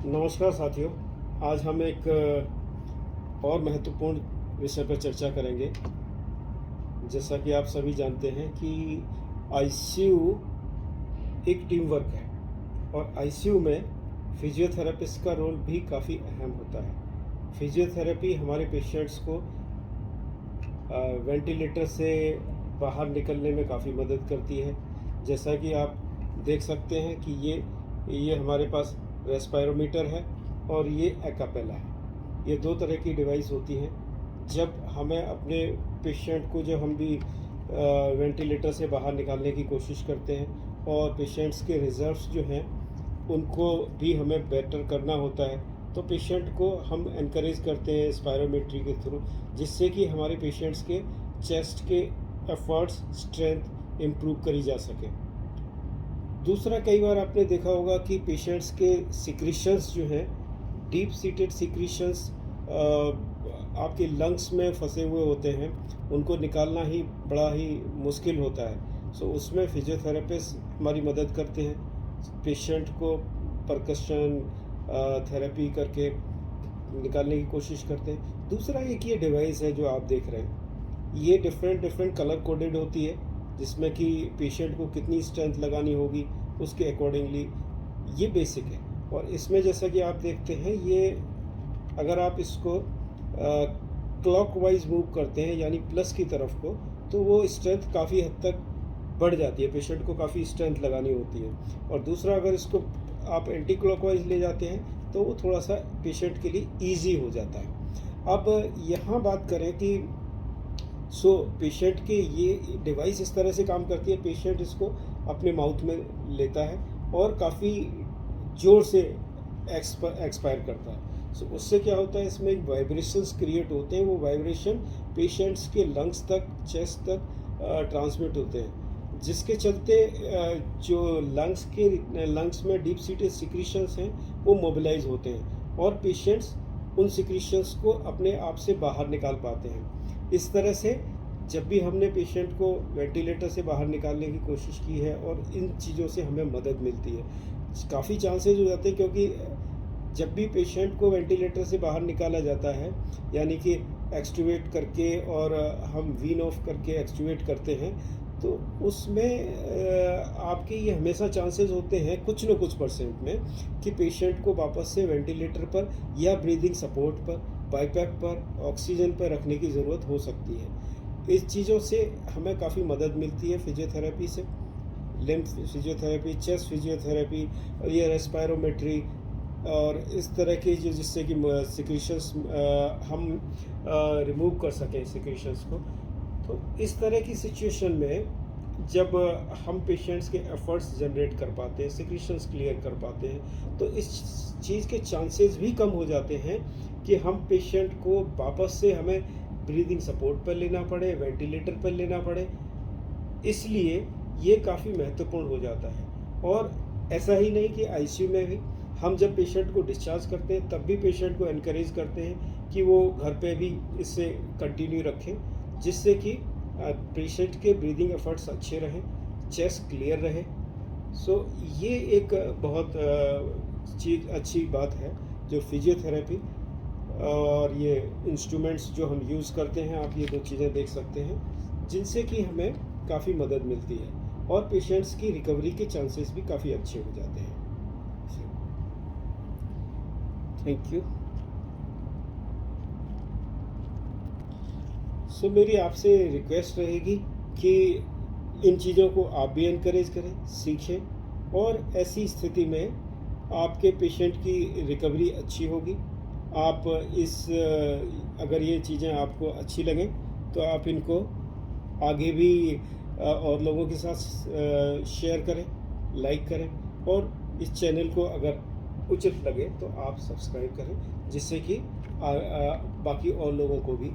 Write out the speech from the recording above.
नमस्कार साथियों। आज हम एक और महत्वपूर्ण विषय पर चर्चा करेंगे। जैसा कि आप सभी जानते हैं कि आईसीयू एक टीम वर्क है और आईसीयू में फिजियोथेरेपिस्ट का रोल भी काफ़ी अहम होता है। फिजियोथेरेपी हमारे पेशेंट्स को वेंटिलेटर से बाहर निकलने में काफ़ी मदद करती है। जैसा कि आप देख सकते हैं कि ये हमारे पास रेस्पायरोमीटर है और ये एकापेला है। ये दो तरह की डिवाइस होती हैं। जब हमें अपने पेशेंट को जब हम भी वेंटिलेटर से बाहर निकालने की कोशिश करते हैं और पेशेंट्स के रिजर्व्स जो हैं उनको भी हमें बेटर करना होता है, तो पेशेंट को हम एनकरेज करते हैं स्पायरोमेट्री के थ्रू, जिससे कि हमारे पेशेंट्स के चेस्ट के एफर्ट्स स्ट्रेंथ इम्प्रूव करी जा सके। दूसरा, कई बार आपने देखा होगा कि पेशेंट्स के सिक्रीशंस जो हैं, डीप सीटेड सिक्रीशंस आपके लंग्स में फंसे हुए होते हैं, उनको निकालना ही बड़ा ही मुश्किल होता है। सो उसमें फिजियोथेरेपिस्ट हमारी मदद करते हैं, पेशेंट को परकशन थेरेपी करके निकालने की कोशिश करते हैं। दूसरा एक ये डिवाइस है जो आप देख रहे हैं, ये डिफरेंट कलर कोडेड होती है, जिसमें कि पेशेंट को कितनी स्ट्रेंथ लगानी होगी उसके अकॉर्डिंगली ये बेसिक है। और इसमें जैसा कि आप देखते हैं, ये अगर आप इसको क्लॉकवाइज मूव करते हैं यानी प्लस की तरफ को, तो वो स्ट्रेंथ काफ़ी हद तक बढ़ जाती है, पेशेंट को काफ़ी स्ट्रेंथ लगानी होती है। और दूसरा, अगर इसको आप एंटी क्लॉकवाइज ले जाते हैं तो वो थोड़ा सा पेशेंट के लिए ईजी हो जाता है। अब यहाँ बात करें कि पेशेंट के ये डिवाइस इस तरह से काम करती है, पेशेंट इसको अपने माउथ में लेता है और काफ़ी ज़ोर से एक्सपायर करता है। उससे क्या होता है, इसमें एक वाइब्रेशंस क्रिएट होते हैं। वो वाइब्रेशन पेशेंट्स के लंग्स तक, चेस्ट तक ट्रांसमिट होते हैं, जिसके चलते जो लंग्स में डीप सीटेड सिक्रीशंस हैं वो मोबिलाइज होते हैं और पेशेंट्स उन सिक्रीशंस को अपने आप से बाहर निकाल पाते हैं। इस तरह से जब भी हमने पेशेंट को वेंटिलेटर से बाहर निकालने की कोशिश की है और इन चीज़ों से हमें मदद मिलती है, काफ़ी चांसेस हो जाते हैं, क्योंकि जब भी पेशेंट को वेंटिलेटर से बाहर निकाला जाता है, यानी कि एक्सट्यूबेट करके और हम वीन ऑफ करके एक्सट्यूबेट करते हैं, तो उसमें आपके ये हमेशा चांसेस होते हैं कुछ न कुछ परसेंट में कि पेशेंट को वापस से वेंटिलेटर पर या ब्रीदिंग सपोर्ट पर, बाईपैप पर, ऑक्सीजन पर रखने की ज़रूरत हो सकती है। इस चीज़ों से हमें काफ़ी मदद मिलती है फिजियोथेरेपी से, लिम्फ फिजियोथेरेपी, चेस्ट फिजियोथेरेपी और ये रेस्पायरोमेट्री और इस तरह की जो, जिससे कि सिक्रीशंस हम रिमूव कर सकें सिक्रीशंस को। तो इस तरह की सिचुएशन में जब हम पेशेंट्स के एफर्ट्स जनरेट कर पाते हैं, सिक्रीशंस क्लियर कर पाते हैं, तो इस चीज़ के चांसेस भी कम हो जाते हैं कि हम पेशेंट को वापस से हमें ब्रीदिंग सपोर्ट पर लेना पड़े, वेंटिलेटर पर लेना पड़े। इसलिए ये काफ़ी महत्वपूर्ण हो जाता है। और ऐसा ही नहीं कि आईसीयू में भी हम जब पेशेंट को डिस्चार्ज करते हैं तब भी पेशेंट को एनकरेज करते हैं कि वो घर पे भी इससे कंटिन्यू रखें, जिससे कि पेशेंट के ब्रीदिंग एफर्ट्स अच्छे रहें, चेस्ट क्लियर रहे। ये एक बहुत अच्छी बात है जो फिजियोथेरेपी और ये इंस्ट्रूमेंट्स जो हम यूज़ करते हैं, आप ये दो चीज़ें देख सकते हैं, जिनसे कि हमें काफ़ी मदद मिलती है और पेशेंट्स की रिकवरी के चांसेस भी काफ़ी अच्छे हो जाते हैं। Thank you. मेरी आपसे रिक्वेस्ट रहेगी कि इन चीज़ों को आप भी इनकरेज करें, सीखें, और ऐसी स्थिति में आपके पेशेंट की रिकवरी अच्छी होगी। आप अगर ये चीज़ें आपको अच्छी लगें तो आप इनको आगे भी और लोगों के साथ शेयर करें, लाइक करें, और इस चैनल को अगर उचित लगे तो आप सब्सक्राइब करें, जिससे कि बाकी और लोगों को भी